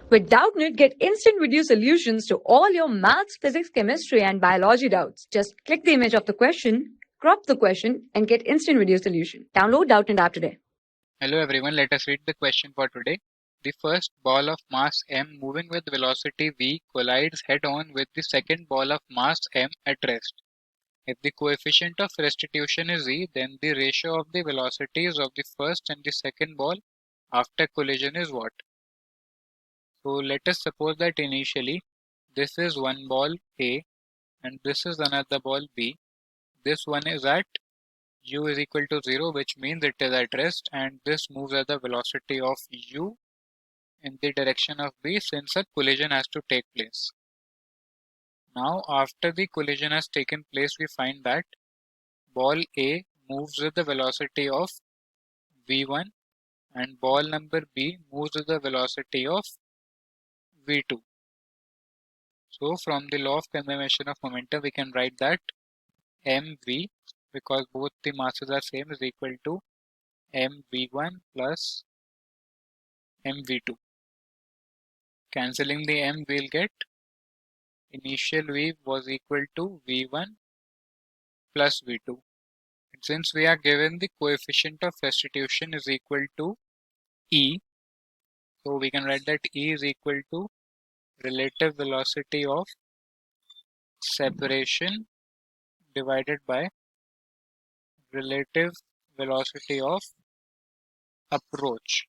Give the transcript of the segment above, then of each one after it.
With Doubtnut, get instant video solutions to all your maths, physics, chemistry, and biology doubts. Just click the image of the question, crop the question, and get instant video solution. Download Doubtnut app today. Hello everyone, let us read the question for today. The first ball of mass m moving with velocity v collides head-on with the second ball of mass m at rest. If the coefficient of restitution is e, then the ratio of the velocities of the first and the second ball after collision is what? So let us suppose that initially this is one ball A and this is another ball B. This one is at u is equal to 0, which means it is at rest, and this moves at the velocity of u in the direction of B since a collision has to take place. Now after the collision has taken place, we find that ball A moves with the velocity of v1 and ball number B moves with the velocity of v2. So from the law of conservation of momentum, we can write that mv, because both the masses are same, is equal to mv1 plus mv2. Cancelling the m, we'll get initial v was equal to v1 plus v2. And since we are given the coefficient of restitution is equal to e, so we can write that e is equal to relative velocity of separation divided by relative velocity of approach.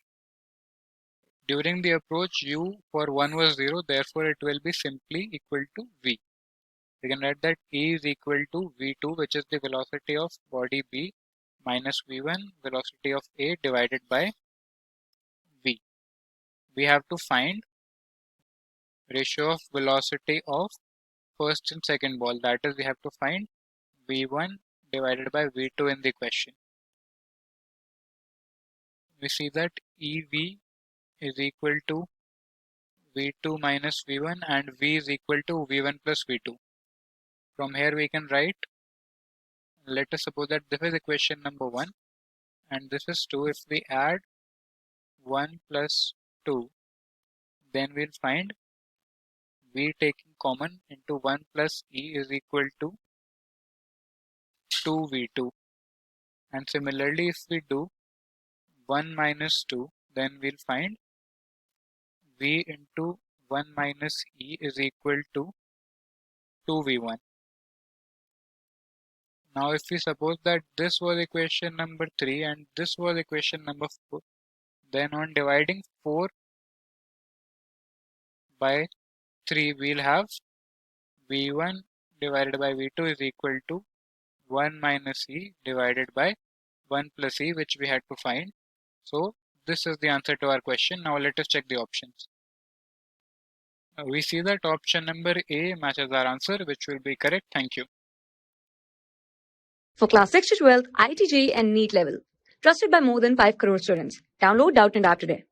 During the approach, u for 1 was 0, therefore it will be simply equal to v. We can write that e is equal to v2, which is the velocity of body B, minus v1, velocity of A, divided by v. We have to find ratio of velocity of first and second ball, that is, we have to find v1 divided by v2 in the question. We see that EV is equal to v2 minus v1 and v is equal to v1 plus v2. From here we can write, let us suppose that this is equation number 1 and this is 2. If we add 1 plus 2, then we'll find v taking common into 1 plus e is equal to 2v2. And similarly, if we do 1 minus 2, then we'll find v into 1 minus e is equal to 2v1. Now if we suppose that this was equation number 3 and this was equation number 4, then on dividing 4 by 3, we'll have v1 divided by v2 is equal to 1 minus e divided by 1 plus e, which we had to find. So this is the answer to our question. Now let us check the options. We see that option number A matches our answer, which will be correct. Thank you. For class 6 to 12, IIT JEE and NEET level. Trusted by more than 5 crore students. Download Doubtnut app today.